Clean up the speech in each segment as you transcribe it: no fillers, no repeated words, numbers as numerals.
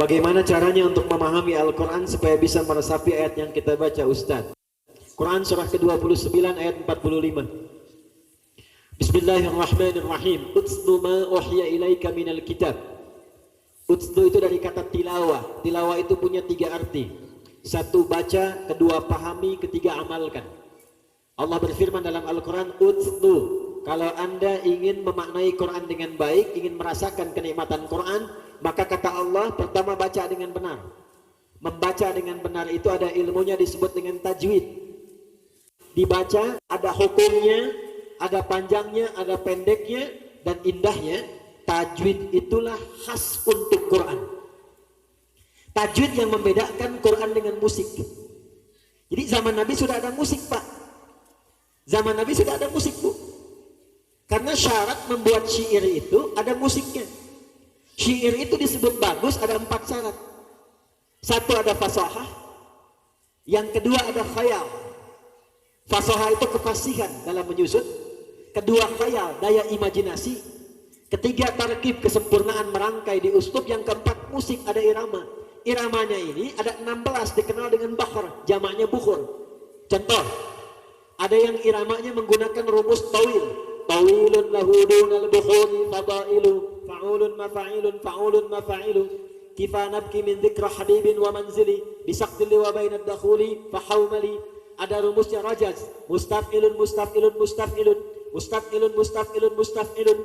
Bagaimana caranya untuk memahami Al-Quran supaya bisa meresapi ayat yang kita baca, Ustaz? Quran surah ke-29 ayat 45. Bismillahirrahmanirrahim. Utslu ma uhya ilaika minal kitab. Utslu itu dari kata tilawah. Tilawah itu punya 3 arti. 1 baca, 2 pahami, 3 amalkan. Allah berfirman dalam Al-Quran, Utslu. Kalau Anda ingin memaknai Quran dengan baik, ingin merasakan kenikmatan Quran, maka kata Allah, pertama baca dengan benar. Membaca dengan benar itu ada ilmunya, disebut dengan tajwid. Dibaca ada hukumnya, ada panjangnya, ada pendeknya, dan indahnya. Tajwid itulah khas untuk Quran. Tajwid yang membedakan Quran dengan musik. Jadi zaman Nabi sudah ada musik, Pak. Zaman Nabi sudah ada musik, Bu. Karena syarat membuat syair itu ada musiknya. Syair itu disebut bagus ada 4 syarat. 1 ada fasahah. Yang kedua ada khayal. Fasahah itu kefasihan dalam menyusun. Kedua khayal, daya imajinasi. Ketiga tarkib, kesempurnaan merangkai di uslub. Yang keempat musik, ada irama. Iramanya ini ada 16, dikenal dengan bakhar, jamaknya bukhur. Contoh, ada yang iramanya menggunakan rumus tawil. Tawilun lahu dunal bukhuri fadailu fa'ulun mafa'ilun fa'ulun mafa'ilu kifa nabki min dhikra habibin wa manzili bisaqdili wa bainad dakhuli fahawmali. Ada rumusnya rajaz, mustaf'ilun mustaf'ilun mustaf'ilun mustaf'ilun mustaf'ilun mustaf'ilun,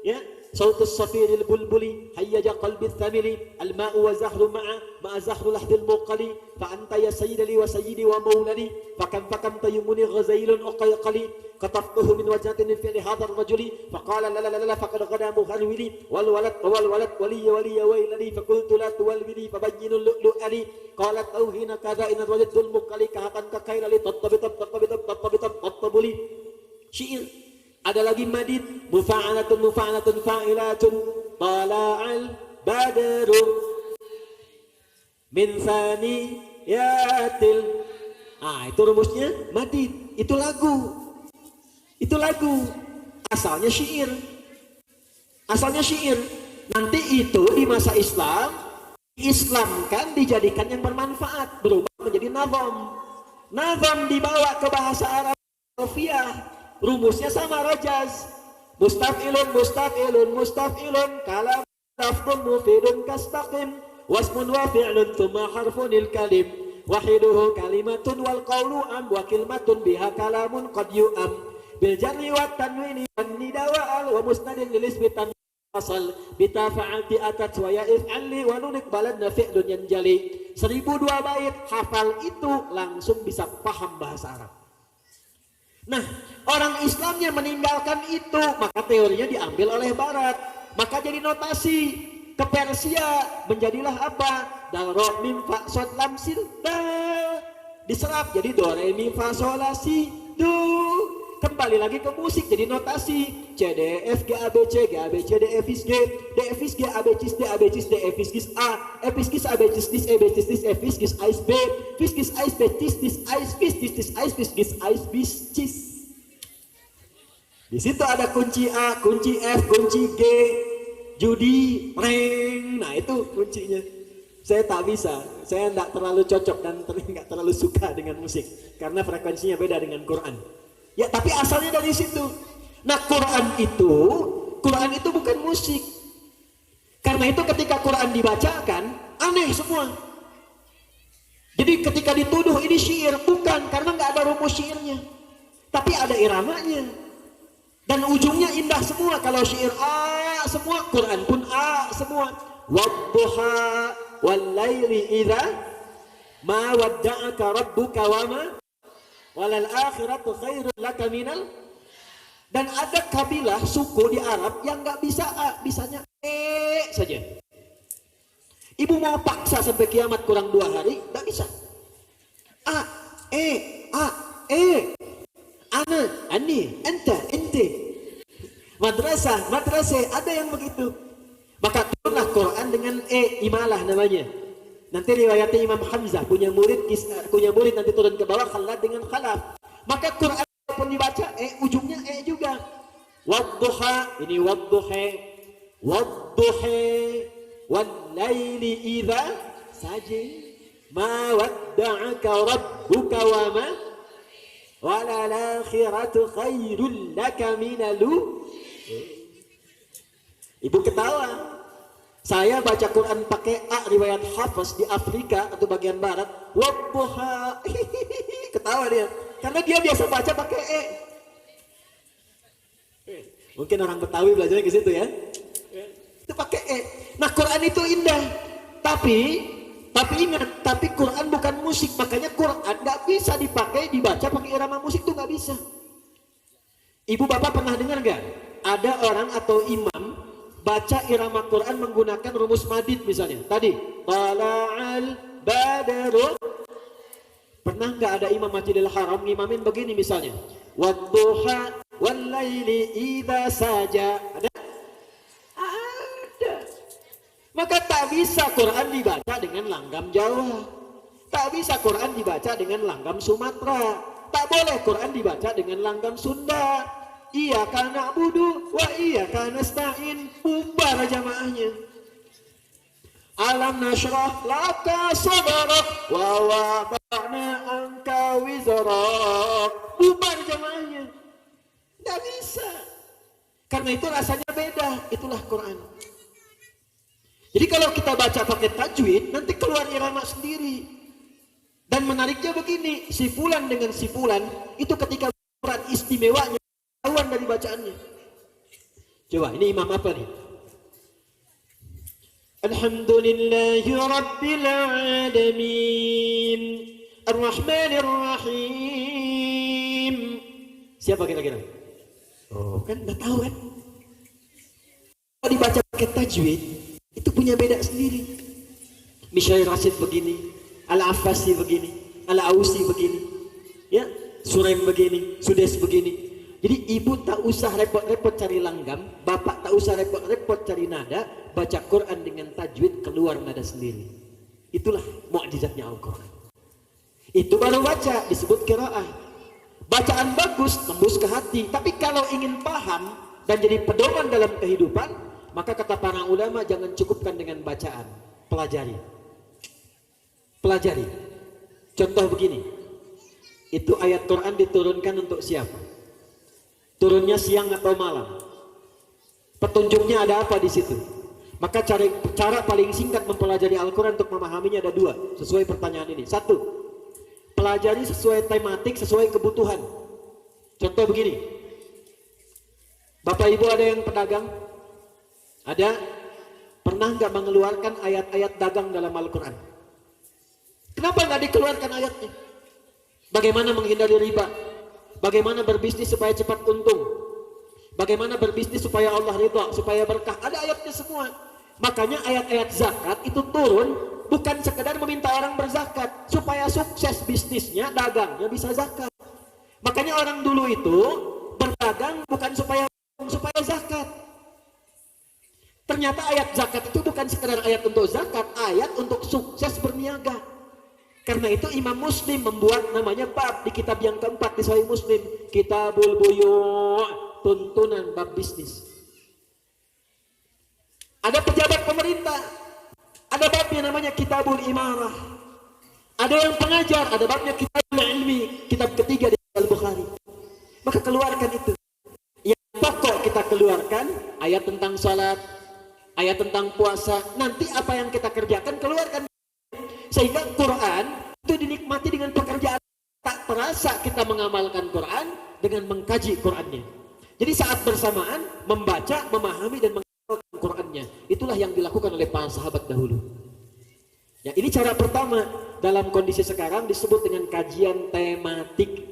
ya. Sautus safiril bulbuli hayyaja qalbi thamili alma'u wa zahru ma'a zahru lahdil muqali fa anta ya sayyidali wa sayyidi wa maulali fakam tayyumuni ghazailun uqayqali qatabtuhu min wajhatin fi hadha ar-rajuli faqala la la la faqad qada muhalwili wal walad wali wailali faqultu la tuwalwili fabayyinu lu'ali qalat auhina kadha in wajadul muqali kahatan ka khairali tattabuli. Syair. Ada lagi madid, mufa'alatun fa'ilatun tala'al badru min thaniyatil. Itu rumusnya madid. Itu lagu. Asalnya syair. Nanti itu di masa Islam diislamkan, dijadikan yang bermanfaat, berubah menjadi nazam. Nazam dibawa ke bahasa Arab Arabiah. Rumusnya sama, rajaz, mustaf'ilun mustaf'ilun mustaf'ilun kalam lafdun mufidun kastaqim wasmun wa fi'lun thumma harfunil kalim wahiduhu kalimatun wal qawlu am wa kilmatun biha kalamun qad yu'am bil jarri wa tanwini wan nidawa'al wa musnadin lil ismi tan asal bita fa'alti atat wa ya'if alli wa nunik baladna fi'lun yanjali. 1002 bait hafal itu langsung bisa paham bahasa Arab. Nah, orang Islamnya meninggalkan itu, maka teorinya diambil oleh Barat, maka jadi notasi. Ke Persia menjadilah apa? Dal ro mim fa sod lam sil dal, diserap jadi do re mi fa sol la si do. Kembali lagi ke musik, jadi notasi C D F G A B C G A B C D F G D F G A B C D A B C D F G A F G A B C D A B C D F G A B F G A B C. Di situ ada kunci A, kunci F, kunci G, judi, reng. Nah itu kuncinya. Saya tak bisa, saya tidak terlalu cocok dan tidak terlalu suka dengan musik karena frekuensinya beda dengan Quran. Ya tapi asalnya dari situ. Nah Quran itu bukan musik. Karena itu ketika Quran dibacakan aneh semua. Jadi ketika dituduh ini syair, bukan, karena nggak ada rumus syairnya. Tapi ada iramanya. Dan ujungnya indah semua. Kalau syair A semua, Quran pun A semua. Wadduha wal laili idza ma wadda'aka rabbuka wa ma walal akhiratu khairul laka minal. Dan ada kabilah suku di Arab yang nggak bisa A, bisanya E saja. Ibu mau paksa sampai kiamat kurang 2 hari, nggak bisa. A, E, ana, ani, enta, ente. Madrasah, ada yang begitu. Maka turunlah Quran dengan E, imalah namanya. Nanti riwayatnya Imam Hamzah punya murid nanti turun ke bawah khalad dengan khalaf. Maka Quran pun dibaca ujungnya juga. Wadduha, ini wadduha Wal laili idza saja. Ma wadda'aka rabbuka wa ma wala al-akhiratu khairul laka minalu. Ibu ketawa. Saya baca Quran pakai A riwayat Hafs di Afrika atau bagian barat. Wadduha. Ketawa dia. Karena dia biasa baca pakai E. Mungkin orang Betawi belajarnya ke situ ya. Itu pakai E. Nah, Quran itu indah. Tapi ingat, tapi Quran bukan musik, makanya Quran nggak bisa dipakai dibaca pakai irama musik, tuh nggak bisa. Ibu bapak pernah dengar nggak? Ada orang atau imam baca irama Quran menggunakan rumus madid misalnya. Tadi, tala'al badru. Pernah nggak ada imam Masjidil Haram ngimamin begini misalnya? Wadduha wal laili idza saja. Ada? Maka tak bisa Quran dibaca dengan langgam Jawa. Tak bisa Quran dibaca dengan langgam Sumatera. Tak boleh Quran dibaca dengan langgam Sunda. Iyyaka na'budu wa iyyaka nasta'in. Bubar jamaahnya. Alam nashrah laka sadrak wa wada'na anka wizrak. Bubar jamaahnya. Tidak bisa. Karena itu rasanya beda. Itulah Quran. Jadi kalau kita baca pakai tajwid, nanti keluar irama sendiri. Dan menariknya begini, si fulan dengan si fulan, itu ketika berat istimewanya, ketahuan dari bacaannya. Coba, ini imam apa nih? Alhamdulillahi Rabbil Alamin Ar-Rahmanir Rahim. Siapa kira-kira? Oh, kan udah tahu kan? Kalau dibaca pakai tajwid, itu punya beda sendiri. Misyair Rasid begini, Al-Affasi begini, Al-Ausi begini, ya, Suraim begini, Sudes begini. Jadi ibu tak usah repot-repot cari langgam, bapak tak usah repot-repot cari nada, baca Quran dengan tajwid keluar nada sendiri. Itulah mukjizatnya Al-Quran. Itu baru baca, disebut qiraah. Bacaan bagus, tembus ke hati. Tapi kalau ingin paham dan jadi pedoman dalam kehidupan, maka kata para ulama jangan cukupkan dengan bacaan, pelajari. Pelajari. Contoh begini. Itu ayat Quran diturunkan untuk siapa? Turunnya siang atau malam? Petunjuknya ada apa di situ? Maka cara paling singkat mempelajari Al-Quran untuk memahaminya ada dua, sesuai pertanyaan ini. Satu, pelajari sesuai tematik, sesuai kebutuhan. Contoh begini. Bapak Ibu ada yang pedagang? Ada? Pernah nggak mengeluarkan ayat-ayat dagang dalam Al-Quran? Kenapa nggak dikeluarkan ayatnya? Bagaimana menghindari riba? Bagaimana berbisnis supaya cepat untung? Bagaimana berbisnis supaya Allah ridha, supaya berkah? Ada ayatnya semua. Makanya ayat-ayat zakat itu turun bukan sekedar meminta orang berzakat, supaya sukses bisnisnya, dagangnya bisa zakat. Makanya orang dulu itu berdagang bukan supaya zakat. Ternyata ayat zakat itu bukan sekedar ayat untuk zakat, ayat untuk sukses berniaga. Karena itu Imam Muslim membuat namanya bab di kitab yang keempat di Sahih Muslim, Kitabul Buyu', tuntunan bab bisnis. Ada pejabat pemerintah, ada babnya namanya Kitabul Imarah. Ada yang pengajar, ada babnya Kitabul Ilmi, kitab ketiga di Al-Bukhari. Maka keluarkan itu. Yang pokok kita keluarkan ayat tentang salat, ayat tentang puasa. Nanti apa yang kita kerjakan keluarkan. Sehingga Quran itu dinikmati dengan pekerjaan. Tak terasa kita mengamalkan Quran dengan mengkaji Qurannya. Jadi saat bersamaan membaca, memahami dan mengamalkan Qurannya. Itulah yang dilakukan oleh para sahabat dahulu. Ya, ini cara pertama dalam kondisi sekarang disebut dengan kajian tematik.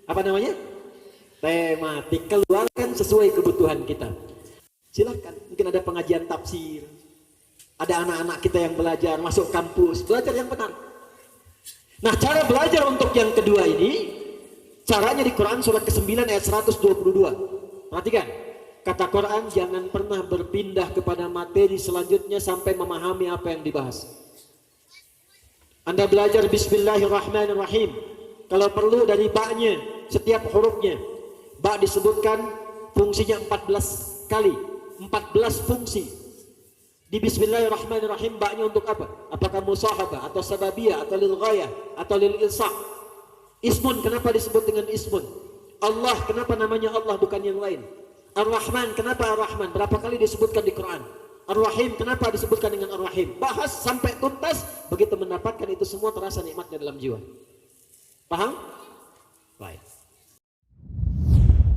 Apa namanya? Tematik. Keluarkan sesuai kebutuhan kita. Silahkan, mungkin ada pengajian tafsir, ada anak-anak kita yang belajar masuk kampus, belajar yang benar. Nah, cara belajar untuk yang kedua ini, caranya di Quran surat ke-9 ayat 122. Perhatikan, kata Quran jangan pernah berpindah kepada materi selanjutnya sampai memahami apa yang dibahas. Anda belajar Bismillahirrahmanirrahim, kalau perlu dari ba-nya, setiap hurufnya. Ba disebutkan fungsinya 14 kali, 14 fungsi. Di Bismillahirrahmanirrahim baknya untuk apa? Apakah musahabah atau sababiyah atau lil ghayah atau lil ilsaq? Ismun, kenapa disebut dengan ismun? Allah, kenapa namanya Allah bukan yang lain? Ar-Rahman, kenapa Ar-Rahman? Berapa kali disebutkan di Quran? Ar-Rahim, kenapa disebutkan dengan Ar-Rahim? Bahas sampai tuntas, begitu mendapatkan itu semua terasa nikmatnya dalam jiwa. Paham? Baik.